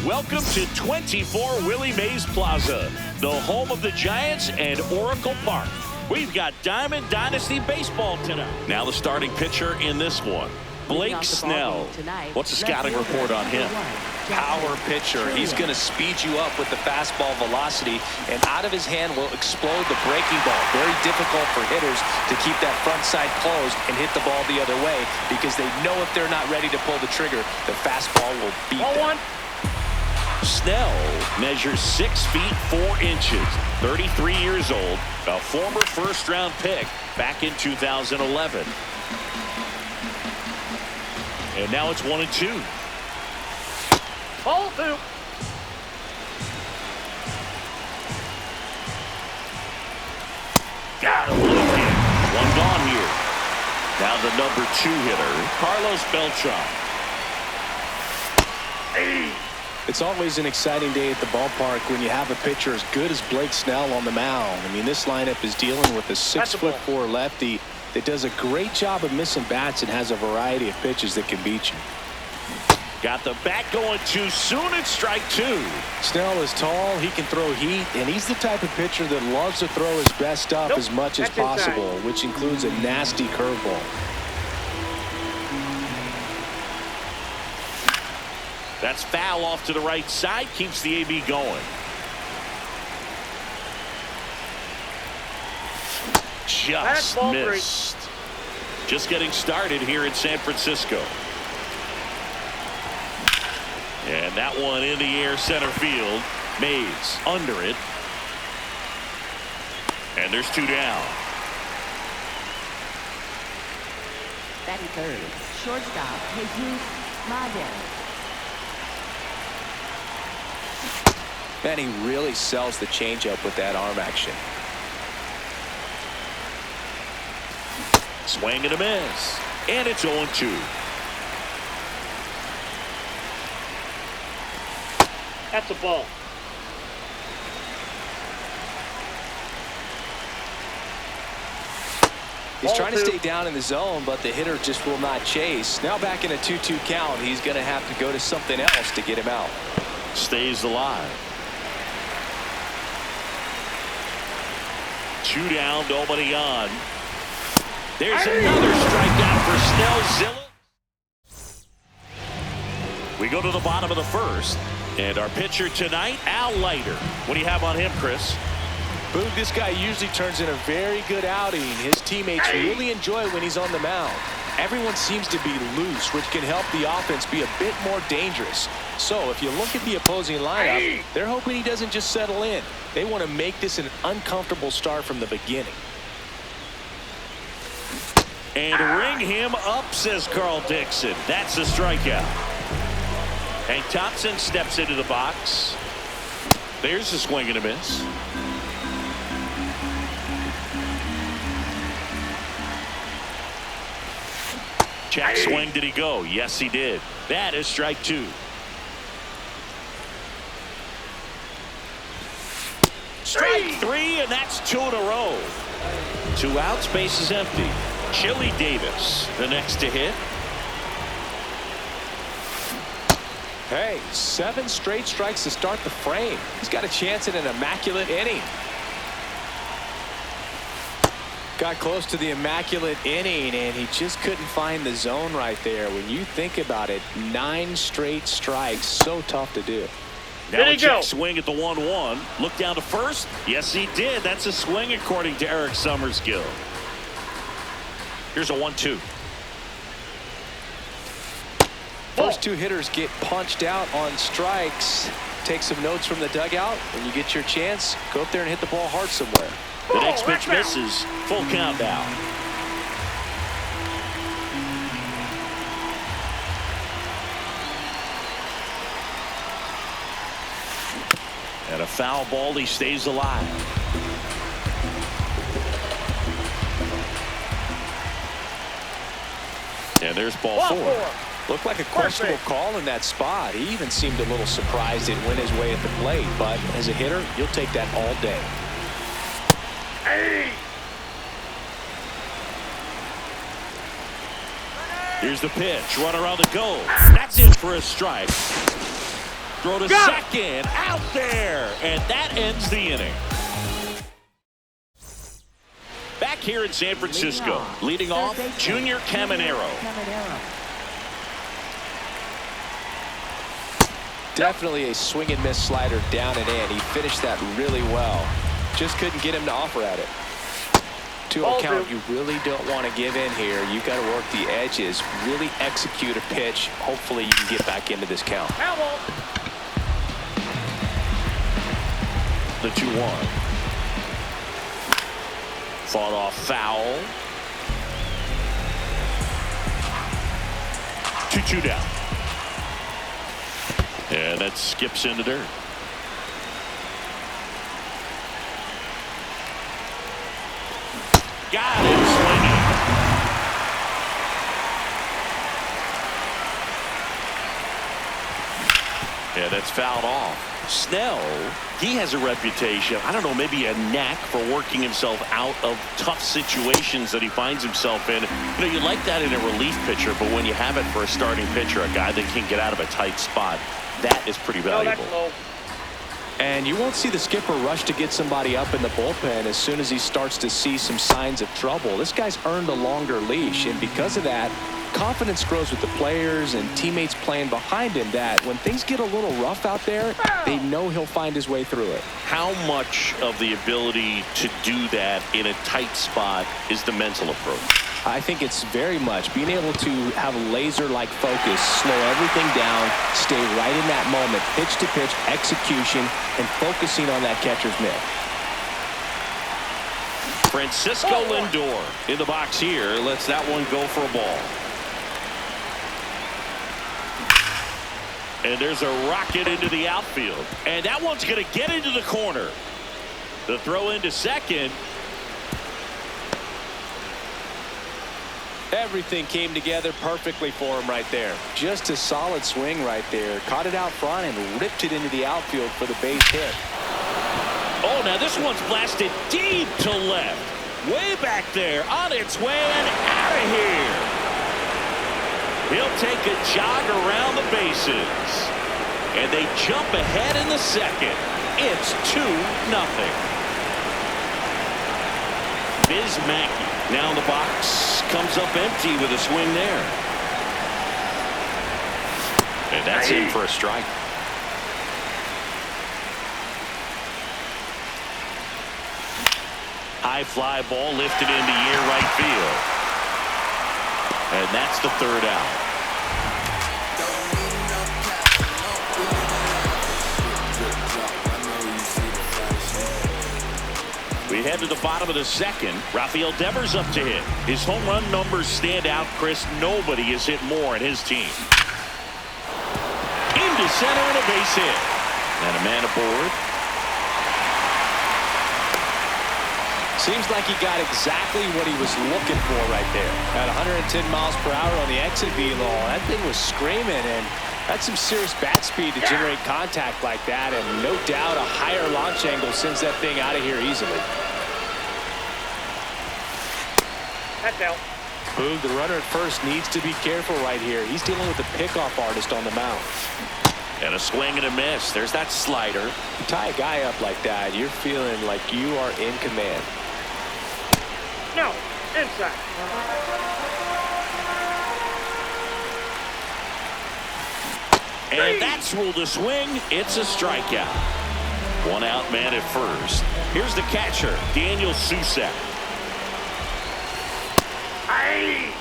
Welcome to 24 Willie Mays Plaza, the home of the Giants and Oracle Park. We've got Diamond Dynasty Baseball tonight. Now the starting pitcher in this one, Blake Snell. What's the scouting report on him? Power pitcher. He's going to speed you up with the fastball velocity, and out of his hand will explode the breaking ball. Very difficult for hitters to keep that front side closed and hit the ball the other way, because they know if they're not ready to pull the trigger, the fastball will beat them. Snell measures 6 feet 4 inches, 33 years old, a former first-round pick back in 2011. And now it's 1-2. Ball 2. Got a little hit. One gone here. Now the number 2 hitter, Carlos Beltran. It's always an exciting day at the ballpark when you have a pitcher as good as Blake Snell on the mound. I mean, this lineup is dealing with a 6'4" lefty that does a great job of missing bats and has a variety of pitches that can beat you. Got the bat going too soon. It's strike 2. Snell is tall, he can throw heat, and he's the type of pitcher that loves to throw his best stuff as much as possible, which includes a nasty curveball. That's foul off to the right side. Keeps the AB going. Just missed. Just getting started here in San Francisco. And that one in the air center field. Mays under it. And there's 2 down. Batting third, shortstop, Jesus Mades. Man, he really sells the changeup with that arm action. Swing and a miss. And it's 0-2. That's a ball. He's trying to stay down in the zone, but the hitter just will not chase. Now back in a 2-2 count, he's going to have to go to something else to get him out. Stays alive. 2 down, nobody on. There's another strikeout for Snellzilla. We go to the bottom of the first, and our pitcher tonight, Al Leiter. What do you have on him, Chris? Boog, this guy usually turns in a very good outing. His teammates really enjoy when he's on the mound. Everyone seems to be loose, which can help the offense be a bit more dangerous. So if you look at the opposing lineup, they're hoping he doesn't just settle in. They want to make this an uncomfortable start from the beginning. And ring him up, says Carl Dixon. That's a strikeout. Hank Thompson steps into the box. There's a swing and a miss. Check swing. Did he go? Yes, he did. That is strike 2. Strike 3, and that's 2 in a row. 2 outs, base is empty. Chili Davis, the next to hit. Hey, 7 straight strikes to start the frame. He's got a chance at an immaculate inning. Got close to the immaculate inning, and he just couldn't find the zone right there. When you think about it, 9 straight strikes, so tough to do. Now a check swing at the 1-1. Look down to first. Yes, he did. That's a swing according to Eric Summerskill. Here's a 1-2. First 2 hitters get punched out on strikes. Take some notes from the dugout. When you get your chance, go up there and hit the ball hard somewhere. The next pitch misses. Full count now. And a foul ball. He stays alive. And there's ball 4. Looked like a questionable call in that spot. He even seemed a little surprised it went his way at the plate. But as a hitter, you'll take that all day. Here's the pitch. Run around the goal. That's it for a strike. Throw to second. Out there. And that ends the inning. Back here in San Francisco, leading off, Junior Caminero. Definitely a swing and miss slider down and in. He finished that really well. Just couldn't get him to offer at it. To a count, you really don't want to give in here. You got to work the edges, really execute a pitch. Hopefully you can get back into this count. The 2-1. Fought off foul. 2-2 down. And that skips into dirt. Got him swinging. Yeah, that's fouled off. Snell, he has a reputation, I don't know, maybe a knack for working himself out of tough situations that he finds himself in. You know, you like that in a relief pitcher, but when you have it for a starting pitcher, a guy that can get out of a tight spot, that is pretty valuable. And you won't see the skipper rush to get somebody up in the bullpen as soon as he starts to see some signs of trouble. This guy's earned a longer leash, and because of that, confidence grows with the players and teammates playing behind him, that when things get a little rough out there, they know he'll find his way through it. How much of the ability to do that in a tight spot is the mental approach? I think it's very much being able to have laser-like focus, slow everything down, stay right in that moment, pitch-to-pitch execution, and focusing on that catcher's mitt. Francisco Lindor in the box here lets that one go for a ball. And there's a rocket into the outfield. And that one's going to get into the corner. The throw into second. Everything came together perfectly for him right there. Just a solid swing right there. Caught it out front and ripped it into the outfield for the base hit. Oh, now this one's blasted deep to left. Way back there, on its way and out of here. He'll take a jog around the bases. And they jump ahead in the second. It's 2-0. Biz Mackey now in the box. Comes up empty with a swing there. And that's in for a strike. High fly ball lifted into near right field. And that's the third out. We head to the bottom of the second. Rafael Devers up to hit. His home run numbers stand out, Chris. Nobody has hit more in his team. Into center and a base hit. And a man aboard. Seems like he got exactly what he was looking for right there. At 110 miles per hour on the exit velo, that thing was screaming, and that's some serious bat speed to generate contact like that, and no doubt a higher launch angle sends that thing out of here easily. That's out. Boog, the runner at first needs to be careful right here. He's dealing with a pickoff artist on the mound. And a swing and a miss. There's that slider. You tie a guy up like that, you're feeling like you are in command. No, inside. And that's ruled a swing. It's a strikeout. One out man at first. Here's the catcher, Daniel Susak. Aye.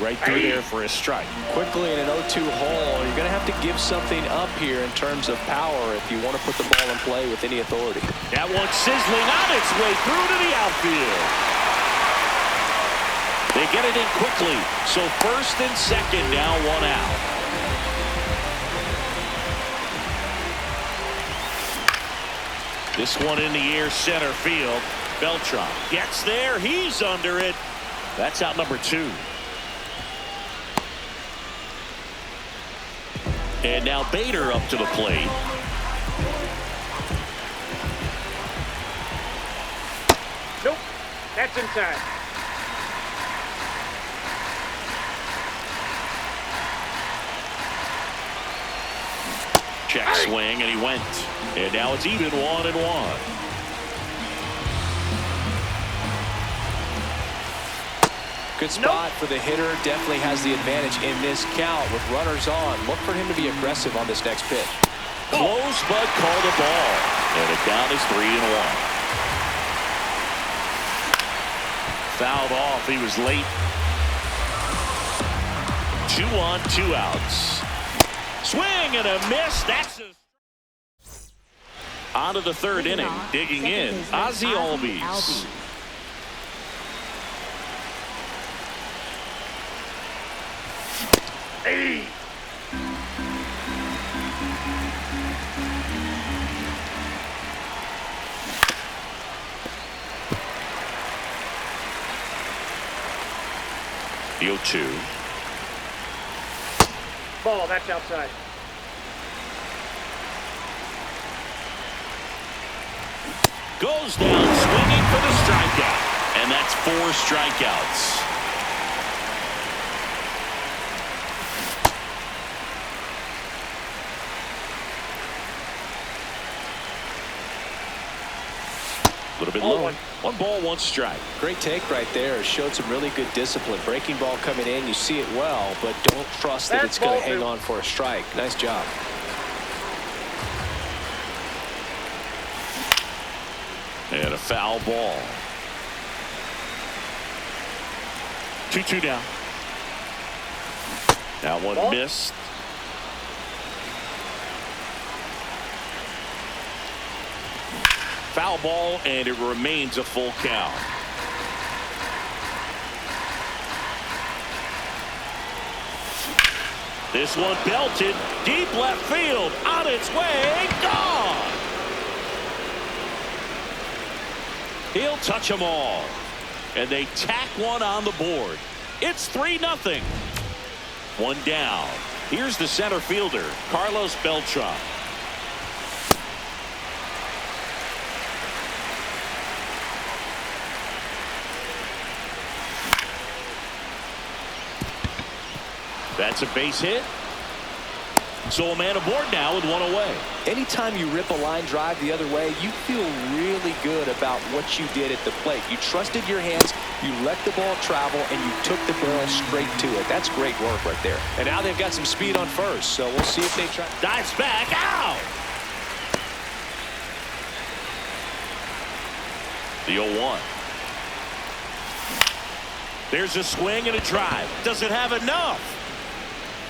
Right through there for a strike. Quickly in an 0-2 hole, you're going to have to give something up here in terms of power if you want to put the ball in play with any authority. That one sizzling on its way through to the outfield. They get it in quickly. So first and second now, one out. This one in the air, center field. Beltran gets there. He's under it. That's out number 2. And now Bader up to the plate. Nope, that's inside. Swing, and he went. And now it's even 1-1. Good spot for the hitter. Definitely has the advantage in this count with runners on. Look for him to be aggressive on this next pitch. Close, but called a ball. And it down is 3-1. Fouled off. He was late. 2 on, 2 outs. Swing and a miss. That's on to the third inning. Digging in, Ozzie Albies. Hey. The 0-2. Ball, that's outside. Goes down swinging for the strikeout. And that's 4 strikeouts. A little bit low. 1 ball, 1 strike. Great take right there. Showed some really good discipline. Breaking ball coming in, you see it well, but don't trust that it's going to hang on for a strike. Nice job. And a foul ball. 2-2 down. That one missed. Foul ball, and it remains a full count. This one belted deep left field, on its way, gone. He'll touch them all, and they tack one on the board. It's 3-0. 1 down. Here's the center fielder, Carlos Beltran. That's a base hit. So a man aboard now with 1 away. Anytime you rip a line drive the other way, you feel really good about what you did at the plate. You trusted your hands, you let the ball travel, and you took the barrel straight to it. That's great work right there. And now they've got some speed on first, so we'll see if they try. Dives back, out. The 0-1. There's a swing and a drive. Does it have enough?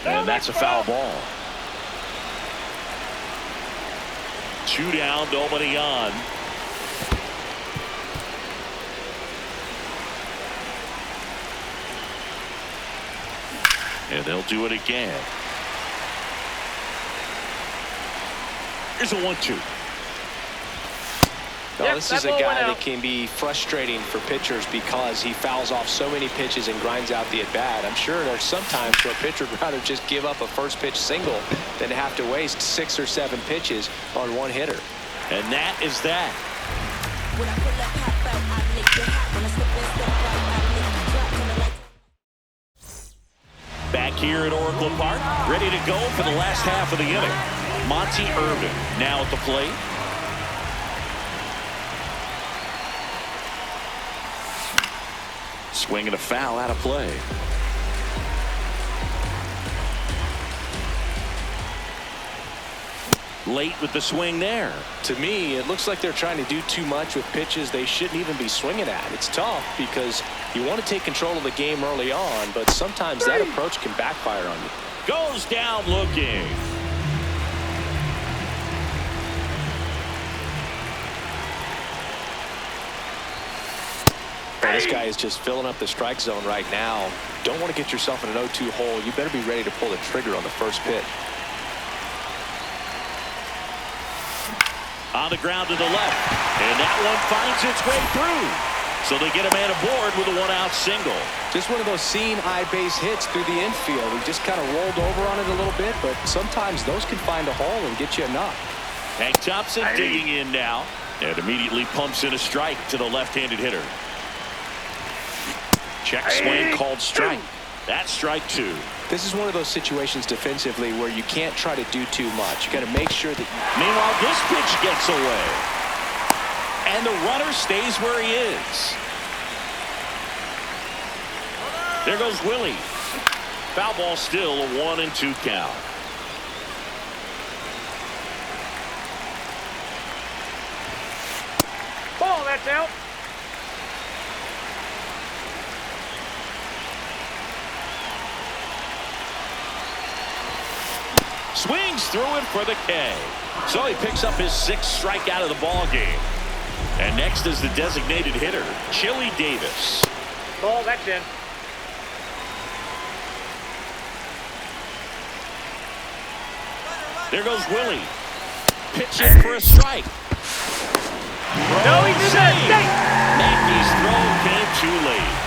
And that's a foul ball. 2 down, nobody on. And they'll do it again. Here's a 1-2. Now, this is a guy that can be frustrating for pitchers because he fouls off so many pitches and grinds out the at-bat. I'm sure there's sometimes where a pitcher would rather just give up a first pitch single than to have to waste 6 or 7 pitches on one hitter. And that is that. Back here at Oracle Park, ready to go for the last half of the inning. Monty Irvin now at the plate. Swing and a foul out of play. Late with the swing there. To me, it looks like they're trying to do too much with pitches they shouldn't even be swinging at. It's tough because you want to take control of the game early on, but sometimes that approach can backfire on you. Goes down looking. This guy is just filling up the strike zone right now. Don't want to get yourself in an 0-2 hole. You better be ready to pull the trigger on the first pitch. On the ground to the left. And that one finds its way through. So they get a man aboard with a 1-out single. Just one of those seeing eye base hits through the infield. He just kind of rolled over on it a little bit, but sometimes those can find a hole and get you a knock. Hank Thompson digging in now and immediately pumps in a strike to the left-handed hitter. Check swing called strike. That's strike 2. This is one of those situations defensively where you can't try to do too much. You got to make sure that. Meanwhile, this pitch gets away. And the runner stays where he is. There goes Willie. Foul ball, still a 1-2 count. Ball, that's out. Swings through it for the K. So he picks up his 6th strikeout of the ball game. And next is the designated hitter, Chili Davis. Ball, that's in. There goes Willie. Pitch in for a strike. No, he did that. Yankees throw came too late.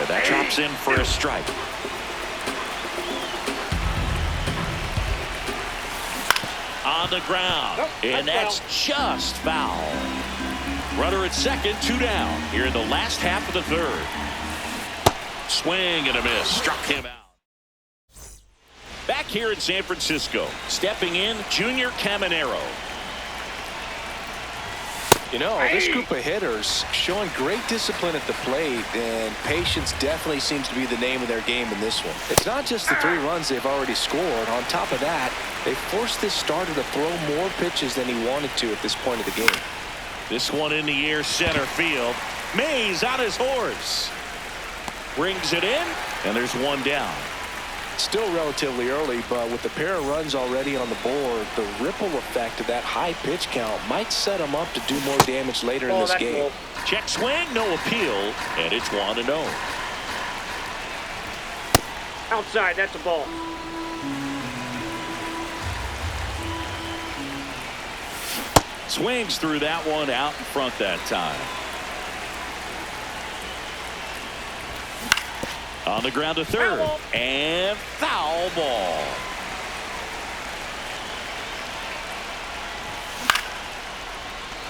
And that drops in for a strike. On the ground. Nope, And that's just foul. Runner at second, 2 down. Here in the last half of the 3rd. Swing and a miss. Struck him out. Back here in San Francisco, stepping in, Junior Caminero. You know, this group of hitters showing great discipline at the plate, and patience definitely seems to be the name of their game in this one. It's not just the 3 runs they've already scored. On top of that, they forced this starter to throw more pitches than he wanted to at this point of the game. This one in the air, center field. Mays on his horse. Brings it in, and there's 1 down. Still relatively early, but with the pair of runs already on the board, the ripple effect of that high pitch count might set him up to do more damage later in this game. Cool. Check swing, no appeal, and it's 1-0. Outside, that's a ball. Swings through that one, out in front that time. On the ground to 3rd. Foul ball. And foul ball.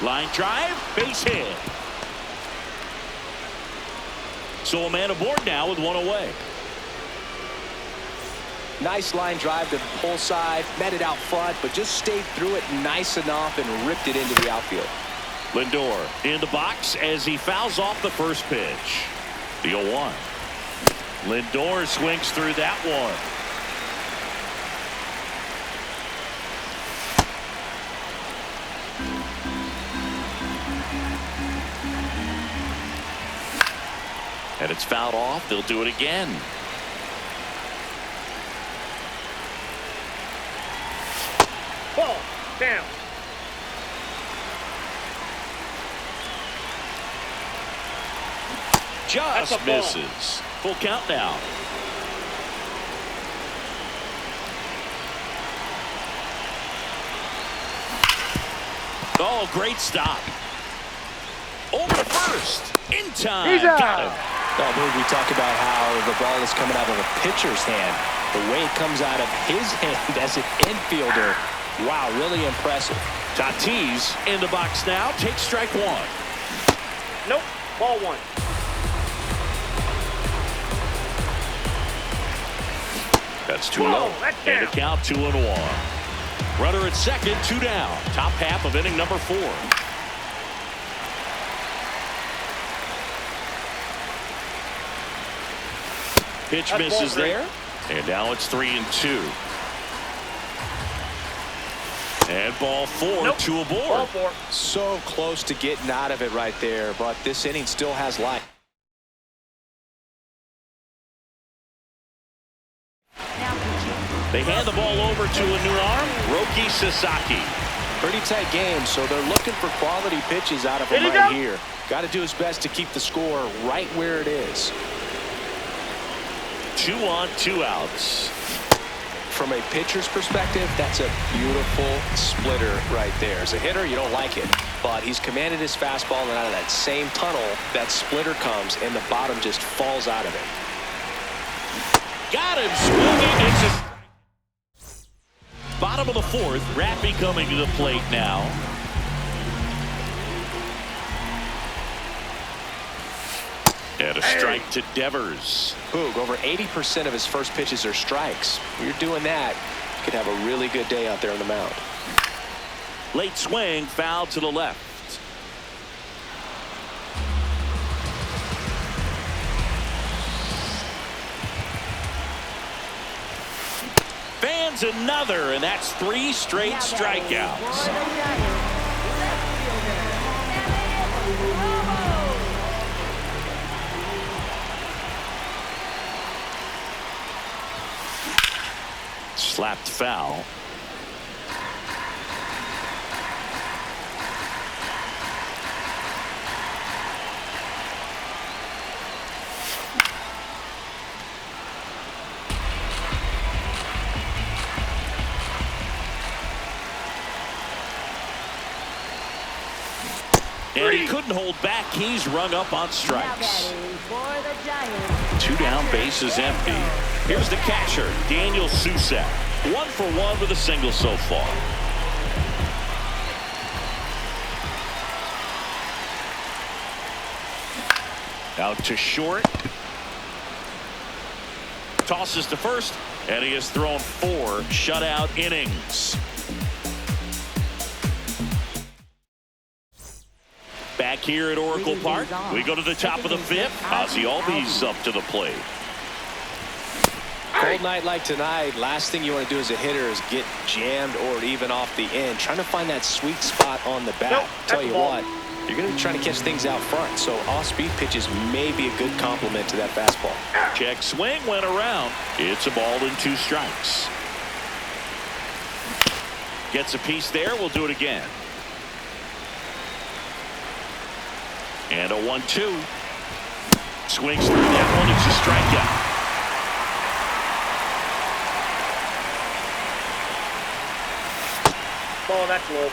Line drive, base hit. So a man aboard now with 1 away. Nice line drive to the pull side, met it out front, but just stayed through it nice enough and ripped it into the outfield. Lindor in the box as he fouls off the first pitch. The 0-1. Lindor swings through that one. And it's fouled off. They'll do it again. Ball, down. Just That's a ball. misses. Full count now. Oh, great stop. Over to first. In time. He's out. Got him. I believe we talk about how the ball is coming out of a pitcher's hand. The way it comes out of his hand as an infielder. Wow, really impressive. Tatis in the box now. Takes strike 1. Nope, ball 1. That's 2 Whoa, low. that's And a down. count 2-1. Runner at second, 2 down. Top half of inning number 4. Pitch That's misses ball 3. there. And now it's 3-2. And ball 4, Nope. 2 aboard. Ball 4. So close to getting out of it right there, but this inning still has life. Now pitching. They hand the ball over to a new arm, Roki Sasaki. Pretty tight game, so they're looking for quality pitches out of him Here you right go. here. Got to do his best to keep the score right where it is. 2 on, 2 outs. From a pitcher's perspective, that's a beautiful splitter right there. As a hitter, you don't like it, but he's commanded his fastball, and out of that same tunnel, that splitter comes, and the bottom just falls out of it. Got him swinging. It's a bottom of the 4th. Rappy coming to the plate now. And a strike to Devers. Boog, over 80% of his first pitches are strikes. When you're doing that, you could have a really good day out there on the mound. Late swing, foul to the left. Fans another, and that's 3 straight strikeouts. Slapped foul. And he couldn't hold back. He's rung up on strikes. 2 down, bases empty. Here's the catcher, Daniel Susak. 1 for 1 with a single so far. Out to short. Tosses to first, and he has thrown 4 shutout innings. Back here at Oracle Park, we go to the top of the 5th. Ozzie Albies up to the plate. Cold night like tonight, last thing you want to do as a hitter is get jammed or even off the end. Trying to find that sweet spot on the bat. Tell you what, you're going to be trying to catch things out front, so off-speed pitches may be a good complement to that fastball. Check swing went around. It's a ball and 2 strikes. Gets a piece there. We'll do it again. And a 1-2. Swings through that one. It's a strikeout. Oh, that's low.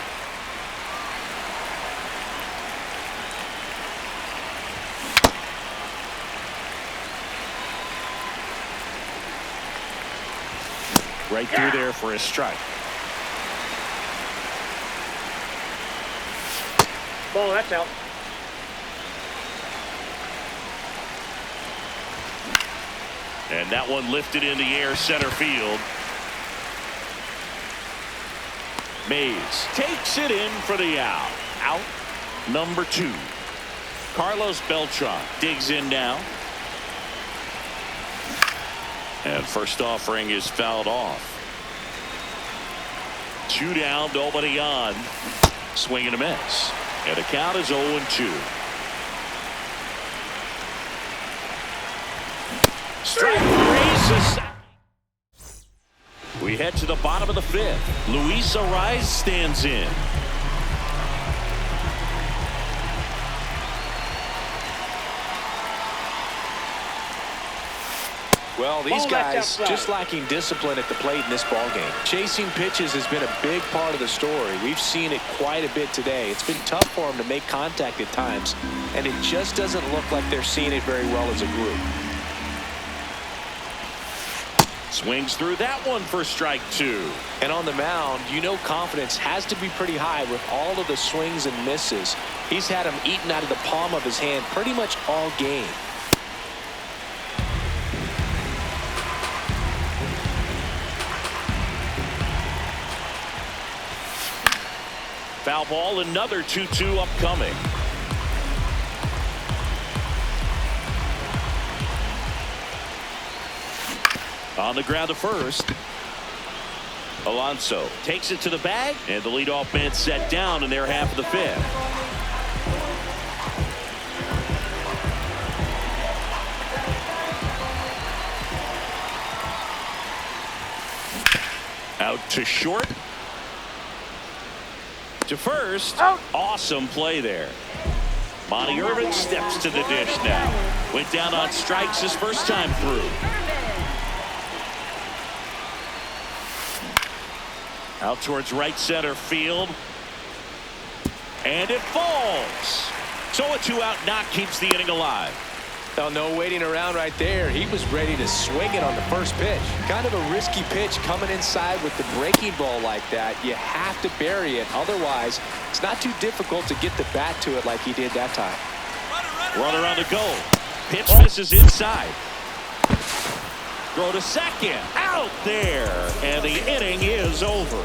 Right through there for a strike. Ball, that's out. And that one lifted in the air, center field. Mays takes it in for the out. Out number 2. Carlos Beltran digs in now. And first offering is fouled off. 2 down, nobody on. Swing and a miss. And the count is 0-2. Strike raises. We head to the bottom of the 5th. Luis Ariz stands in. Well, these guys just lacking discipline at the plate in this ball game. Chasing pitches has been a big part of the story. We've seen it quite a bit today. It's been tough for them to make contact at times, and it just doesn't look like they're seeing it very well as a group. Swings through that one for strike 2. And on the mound, you know confidence has to be pretty high with all of the swings and misses. He's had them eaten out of the palm of his hand pretty much all game. Foul ball, another 2-2 upcoming. On the ground to first. Alonso takes it to the bag, and the leadoff man set down in their half of the 5th. Out to short. To first. Out. Awesome play there. Monty Irvin steps to the dish now. Went down on strikes his first time through. Out towards right center field. And it falls. So a 2-out knock keeps the inning alive. Well, no waiting around right there. He was ready to swing it on the first pitch. Kind of a risky pitch coming inside with the breaking ball like that. You have to bury it. Otherwise, it's not too difficult to get the bat to it like he did that time. Runner on the goal. Pitch misses inside. Throw to second. Out there. And the inning is over.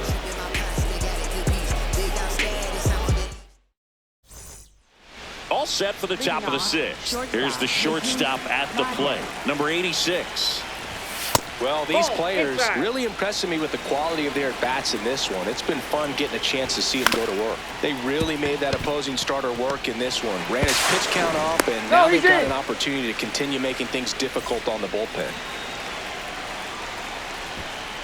All set for the top of the sixth. Here's the shortstop at the plate. Number 86. Well, these players really impressing me with the quality of their at-bats in this one. It's been fun getting a chance to see them go to work. They really made that opposing starter work in this one. Ran his pitch count up, and now they've got an opportunity to continue making things difficult on the bullpen.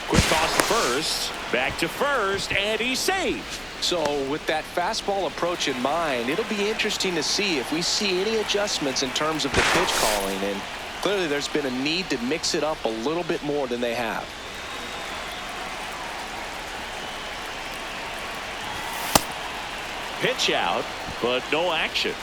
Quick toss to first. Back to first, and he's safe. So with that fastball approach in mind, it'll be interesting to see if we see any adjustments in terms of the pitch calling. And clearly there's been a need to mix it up a little bit more than they have. Pitch out, but no action.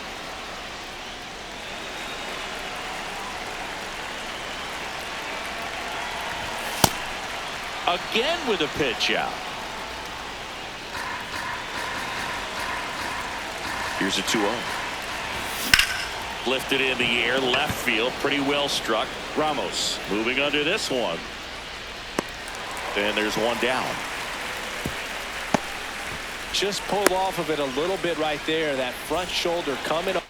Again with a pitch out. Here's a 2-0. Lifted in the air, left field, pretty well struck. Ramos moving under this one. And there's one down. Just pulled off of it a little bit right there. That front shoulder coming up.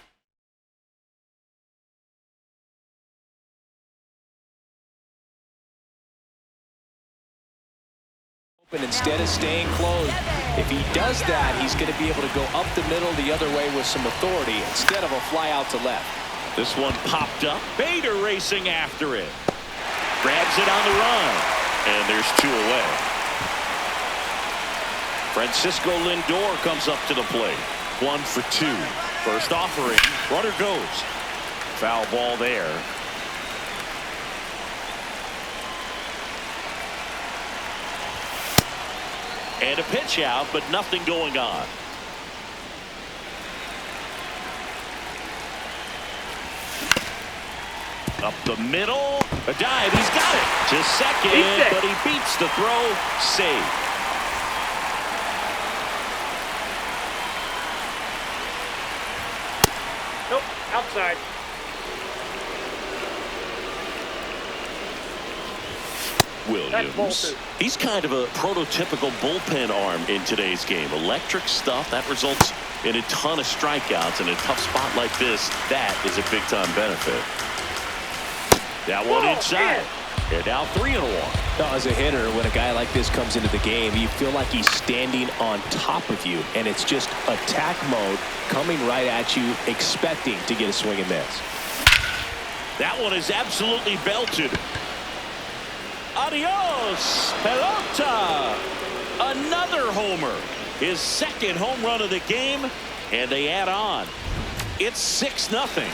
Instead of staying closed. If he does that, he's going to be able to go up the middle the other way with some authority instead of a fly out to left. This one popped up. Bader racing after it. Grabs it on the run. And there's 2 away. Francisco Lindor comes up to the plate. 1 for 2. First offering. Runner goes. Foul ball there. And a pitch out, but nothing going on. Up the middle. A dive. He's got it. To second, but he beats the throw. Save. Nope. Outside. Williams. He's kind of a prototypical bullpen arm in today's game. Electric stuff that results in a ton of strikeouts. In a tough spot like this, that is a big-time benefit. That one inside. They're now 3-1. Now, as a hitter, when a guy like this comes into the game, you feel like he's standing on top of you, and it's just attack mode coming right at you, expecting to get a swing and miss. That one is absolutely belted. Adios, pelota. Another homer. His second home run of the game, and they add on. It's 6-0.